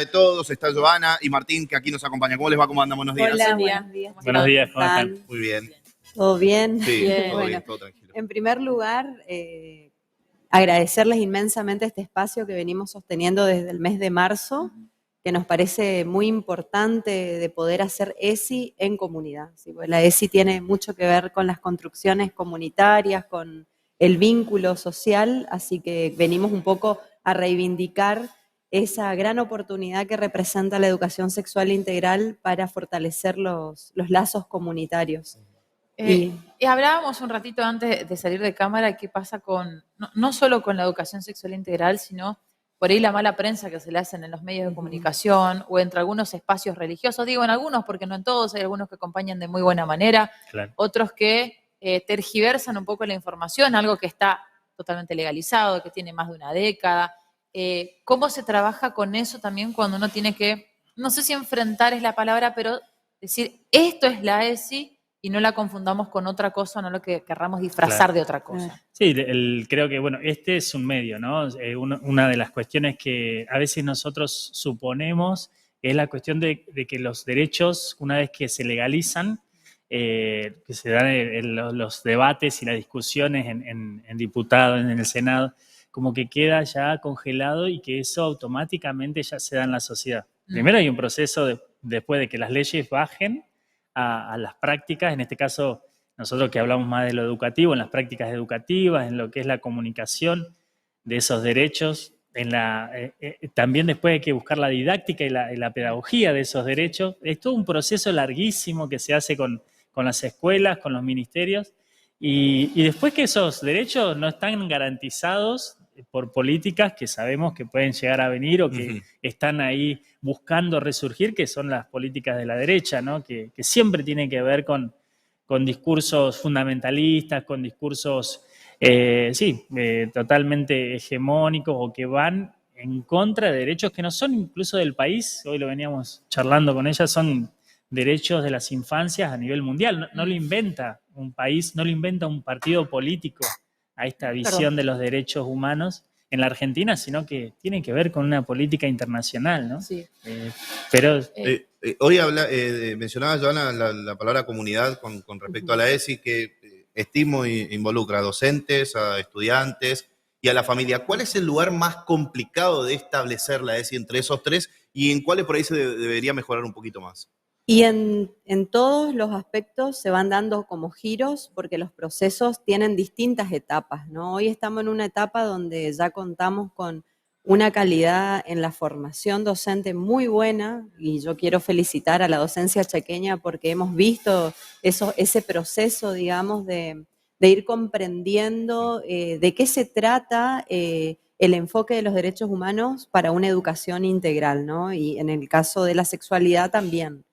todos. Está Joana y Martín, que aquí nos acompañan. ¿Cómo les va? ¿Cómo andan? Buenos días. Hola, buenos días. Buenos días, ¿cómo están? Muy bien. ¿Todo bien? Sí, Bien. todo bien, todo tranquilo. En primer lugar, agradecerles inmensamente este espacio que venimos sosteniendo desde el mes de marzo, que nos parece muy importante de poder hacer ESI en comunidad. ¿Sí? Pues la ESI tiene mucho que ver con las construcciones comunitarias, con el vínculo social, así que venimos un poco a reivindicar esa gran oportunidad que representa la educación sexual integral para fortalecer los lazos comunitarios. Y hablábamos un ratito antes de salir de cámara qué pasa con, no solo con la educación sexual integral, sino por ahí la mala prensa que se le hacen en los medios de comunicación o entre algunos espacios religiosos. Digo en algunos porque no en todos, hay algunos que acompañan de muy buena manera, claro. Otros que tergiversan un poco la información, algo que está totalmente legalizado, que tiene más de una década. ¿Cómo se trabaja con eso también cuando uno tiene que, no sé si enfrentar es la palabra, pero decir, esto es la ESI, y no la confundamos con otra cosa, no lo que querramos disfrazar claro. de otra cosa? Sí, creo que, bueno, este es un medio, ¿no? Una de las cuestiones que a veces nosotros suponemos es la cuestión de que los derechos, una vez que se legalizan, que se dan los debates y las discusiones en diputados, en el Senado, como que queda ya congelado y que eso automáticamente ya se da en la sociedad. Primero hay un proceso después de que las leyes bajen a las prácticas, en este caso nosotros que hablamos más de lo educativo, en las prácticas educativas, en lo que es la comunicación de esos derechos, también después hay que buscar la didáctica y la pedagogía de esos derechos. Es todo un proceso larguísimo que se hace con las escuelas, con los ministerios, y después que esos derechos no están garantizados por políticas que sabemos que pueden llegar a venir o que están ahí buscando resurgir, que son las políticas de la derecha, ¿no? Que siempre tienen que ver con discursos fundamentalistas, con discursos, totalmente hegemónicos o que van en contra de derechos que no son incluso del país. Hoy lo veníamos charlando con ella, son derechos de las infancias a nivel mundial. No lo inventa un país, no lo inventa un partido político a esta visión de los derechos humanos en la Argentina, sino que tiene que ver con una política internacional, ¿no? Sí. Hoy mencionaba Joana la palabra comunidad con respecto a la ESI, que estimo involucra a docentes, a estudiantes y a la familia. ¿Cuál es el lugar más complicado de establecer la ESI entre esos tres y en cuáles por ahí se debería mejorar un poquito más? Y en todos los aspectos se van dando como giros porque los procesos tienen distintas etapas, ¿no? Hoy estamos en una etapa donde ya contamos con una calidad en la formación docente muy buena y yo quiero felicitar a la docencia chaqueña porque hemos visto ese proceso, digamos, de ir comprendiendo de qué se trata el enfoque de los derechos humanos para una educación integral, ¿no? Y en el caso de la sexualidad también.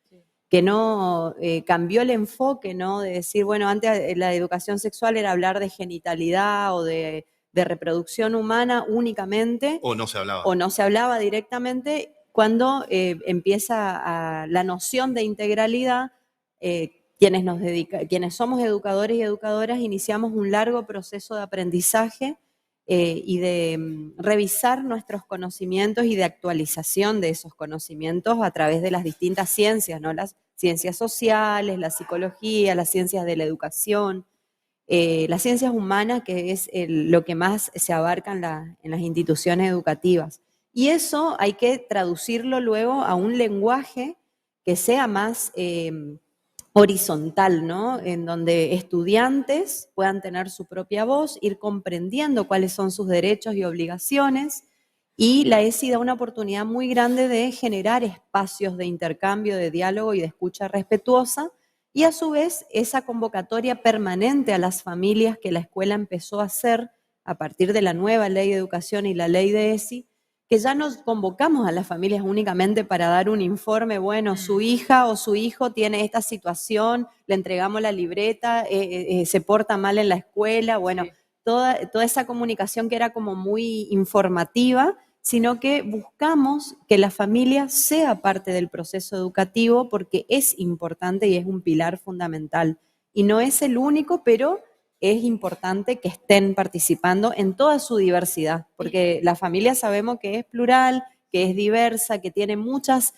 Que no cambió el enfoque, ¿no? De decir, bueno, antes la educación sexual era hablar de genitalidad o de reproducción humana únicamente. O no se hablaba. O no se hablaba directamente. Cuando empieza la noción de integralidad, quienes somos educadores y educadoras iniciamos un largo proceso de aprendizaje y de revisar nuestros conocimientos y de actualización de esos conocimientos a través de las distintas ciencias, ¿no? Las ciencias sociales, la psicología, las ciencias de la educación, las ciencias humanas, que es lo que más se abarca en las instituciones educativas. Y eso hay que traducirlo luego a un lenguaje que sea más horizontal, ¿no? En donde estudiantes puedan tener su propia voz, ir comprendiendo cuáles son sus derechos y obligaciones, y la ESI da una oportunidad muy grande de generar espacios de intercambio, de diálogo y de escucha respetuosa, y a su vez esa convocatoria permanente a las familias que la escuela empezó a hacer a partir de la nueva ley de educación y la ley de ESI, que ya no convocamos a las familias únicamente para dar un informe, bueno, su hija o su hijo tiene esta situación, le entregamos la libreta, se porta mal en la escuela, bueno, toda esa comunicación que era como muy informativa, sino que buscamos que la familia sea parte del proceso educativo porque es importante y es un pilar fundamental. Y no es el único, pero es importante que estén participando en toda su diversidad, porque la familia sabemos que es plural, que es diversa, que tiene muchas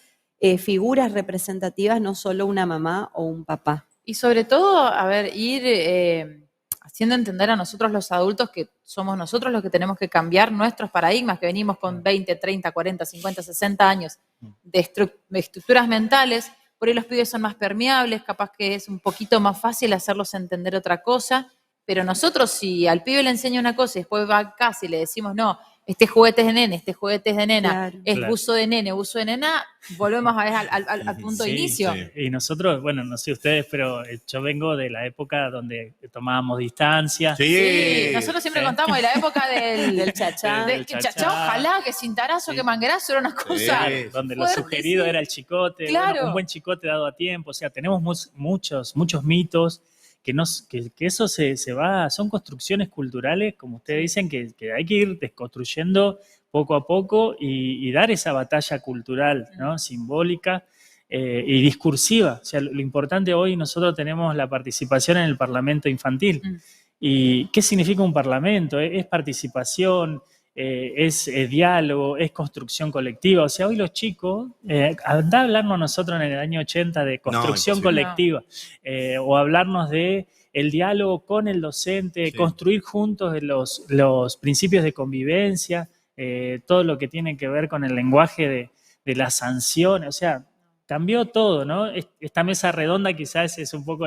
figuras representativas, no solo una mamá o un papá. Y sobre todo, a ver, ir haciendo entender a nosotros los adultos que somos nosotros los que tenemos que cambiar nuestros paradigmas, que venimos con 20, 30, 40, 50, 60 años de estructuras mentales. Por ahí los pibes son más permeables, capaz que es un poquito más fácil hacerlos entender otra cosa, pero nosotros si al pibe le enseña una cosa y después va a casa y le decimos, no, este juguete es de nene, este juguete es de nena, Claro. es Claro. uso de nene, uso de nena, volvemos a ver al punto de Sí, inicio. sí. Y nosotros, bueno, no sé ustedes, pero yo vengo de la época donde tomábamos distancia. Sí, nosotros siempre Sí. contamos de la época Del chachá. del Del chachá, chachá. ojalá que cintarazo, Sí. que manguerazo era una cosa. Sí. Donde lo fuerte, sugerido sí. era el chicote, Claro. bueno, un buen chicote dado a tiempo, o sea, tenemos muchos mitos que eso se va, son construcciones culturales, como ustedes dicen, que hay que ir desconstruyendo poco a poco y dar esa batalla cultural, ¿no? Simbólica y discursiva. O sea, lo importante hoy nosotros tenemos la participación en el Parlamento infantil. Mm. ¿Y qué significa un parlamento? Es participación, es diálogo, es construcción colectiva. O sea, hoy los chicos, andá a hablarnos nosotros en el año 80 de construcción imposible. colectiva, o hablarnos de el diálogo con el docente, Sí. construir juntos los principios de convivencia, todo lo que tiene que ver con el lenguaje de las sanciones. O sea, cambió todo, ¿no? Esta mesa redonda quizás es un poco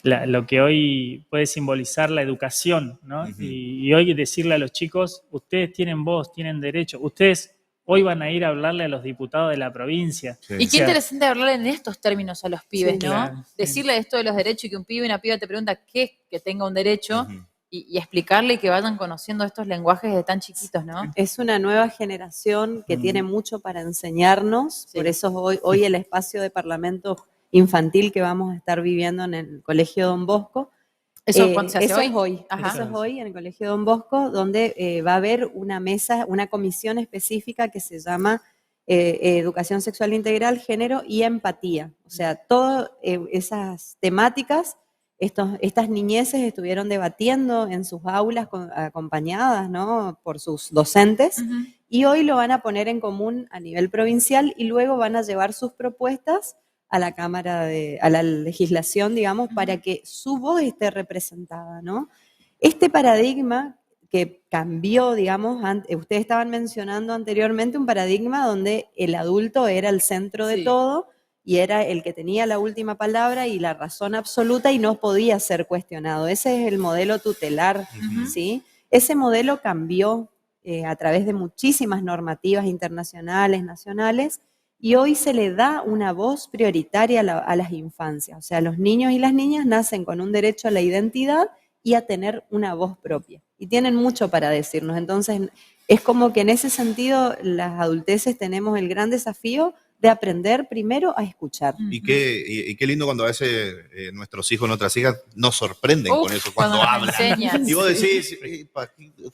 lo que hoy puede simbolizar la educación, ¿no? Ujú. Y hoy decirle a los chicos, ustedes tienen voz, tienen derecho, ustedes hoy van a ir a hablarle a los diputados de la provincia. Sí. Y O qué sea, interesante hablarle en estos términos a los pibes, Sí, ¿no? claro. Decirle esto de los derechos y que un pibe y una piba te pregunta qué es que tenga un derecho Ujú. y explicarle y que vayan conociendo estos lenguajes desde tan chiquitos, ¿no? Es una nueva generación que Mm. tiene mucho para enseñarnos, Sí. por eso hoy el espacio de parlamento infantil que vamos a estar viviendo en el Colegio Don Bosco. Eso cuando se hace Eso hoy. es hoy, Ajá. eso es hoy en el Colegio Don Bosco, donde va a haber una mesa, una comisión específica que se llama Educación Sexual Integral, Género y Empatía. O sea, todas esas temáticas, estas niñeces estuvieron debatiendo en sus aulas acompañadas, ¿no? Por sus docentes. Ujú. Y hoy lo van a poner en común a nivel provincial y luego van a llevar sus propuestas a la Cámara, a la legislación, digamos, para que su voz esté representada, ¿no? Este paradigma que cambió, digamos, ustedes estaban mencionando anteriormente un paradigma donde el adulto era el centro de Sí. todo y era el que tenía la última palabra y la razón absoluta y no podía ser cuestionado. Ese es el modelo tutelar, Ujú. ¿sí? Ese modelo cambió a través de muchísimas normativas internacionales, nacionales, y hoy se le da una voz prioritaria a las infancias. O sea, los niños y las niñas nacen con un derecho a la identidad y a tener una voz propia. Y tienen mucho para decirnos. Entonces, es como que en ese sentido, las adulteces tenemos el gran desafío de aprender primero a escuchar. Y qué lindo cuando a veces nuestros hijos, nuestras hijas nos sorprenden Uf, con eso, cuando nos hablan. enseñan. Y vos Sí. decís,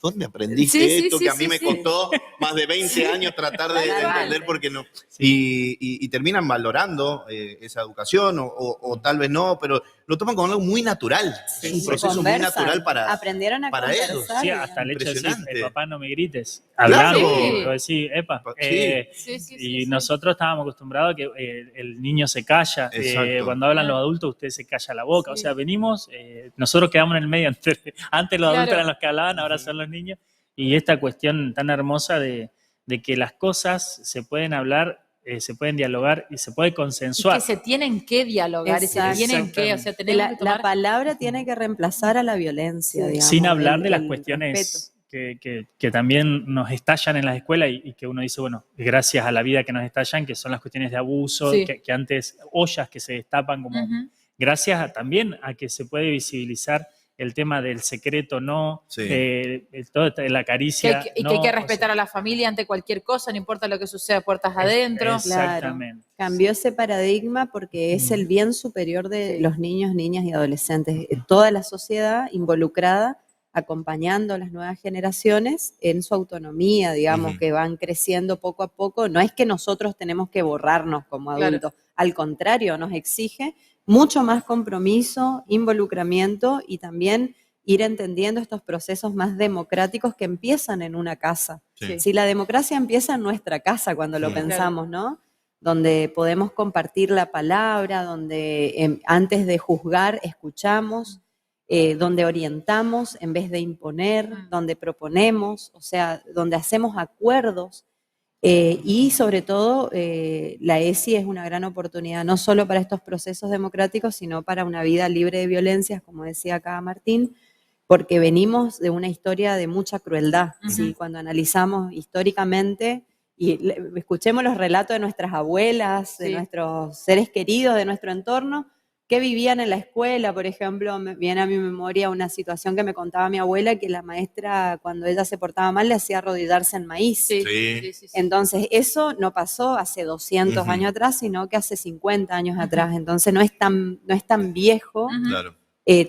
¿dónde aprendiste Sí, sí, esto? sí, Que a mí sí, me sí. costó más de 20 años tratar de Totalmente. entender porque no. Y terminan valorando esa educación o tal vez no, pero lo toman como algo muy natural. Sí, Es un se proceso muy conversan, natural para aprendieron a para conversar. ellos. Sí, digamos. hasta el hecho de decir, Impresionante. papá, no me grites. Claro. Hablando, Sí. o decir, epa. Sí. Sí, sí, Y sí, sí. nosotros estábamos acostumbrados a que el niño se calla. Exacto. Cuando hablan Ah. los adultos, usted se calla la boca. O Sí. sea, venimos, nosotros quedamos en el medio. Antes los adultos Claro. eran los que hablaban, ahora son los niños. Y esta cuestión tan hermosa de que las cosas se pueden hablar, se pueden dialogar y se puede Y consensuar. que se tienen que dialogar y se Exacto. tienen que, o sea, tenemos La, que tomar... la palabra tiene que reemplazar a la violencia, Sí. digamos. Sin hablar de las el cuestiones que también nos estallan en las escuelas y que uno dice, bueno, gracias a la vida que nos estallan, que son las cuestiones de abuso, Sí. que antes ollas que se destapan como... Ujú. Gracias también a que se puede visibilizar el tema del secreto, no, Sí. toda la caricia. Que hay no, que o respetar sea, a la familia ante cualquier cosa, no importa lo que suceda puertas adentro. Exactamente. Cambió ese paradigma porque es el bien superior de Sí. los niños, niñas y adolescentes. Toda la sociedad involucrada, acompañando a las nuevas generaciones en su autonomía, digamos, Ujú. que van creciendo poco a poco. No es que nosotros tenemos que borrarnos como Claro. adultos, al contrario, nos exige mucho más compromiso, involucramiento y también ir entendiendo estos procesos más democráticos que empiezan en una casa. Sí. Si la democracia empieza en nuestra casa cuando lo Sí. pensamos, ¿no? Donde podemos compartir la palabra, donde antes de juzgar escuchamos, donde orientamos en vez de imponer, donde proponemos, o sea, donde hacemos acuerdos. Y sobre todo, la ESI es una gran oportunidad, no solo para estos procesos democráticos, sino para una vida libre de violencias, como decía acá Martín, porque venimos de una historia de mucha crueldad. ¿Sí? Cuando analizamos históricamente, y escuchemos los relatos de nuestras abuelas, de nuestros seres queridos, de nuestro entorno, que vivían en la escuela, por ejemplo, me viene a mi memoria una situación que me contaba mi abuela, que la maestra, cuando ella se portaba mal, le hacía arrodillarse en maíz. Sí. Entonces, eso no pasó hace 200 años atrás, sino que hace 50 años atrás. Entonces, no es tan viejo Claro.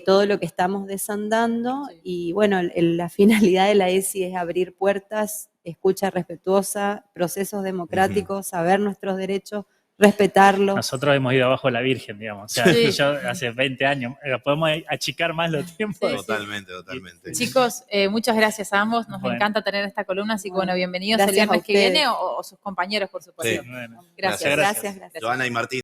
todo lo que estamos desandando. Y bueno, la finalidad de la ESI es abrir puertas, escucha respetuosa, procesos democráticos, saber nuestros derechos, respetarlos. Nosotros hemos ido abajo de la Virgen, digamos. O sea, yo hace 20 años, podemos achicar más los tiempos. Totalmente, totalmente. Chicos, muchas gracias a ambos. Nos encanta tener esta columna, así que bueno, bienvenidos el Gracias a viernes que ustedes. viene o sus compañeros, por supuesto. Sí. Bueno, Gracias. Joana y Martín.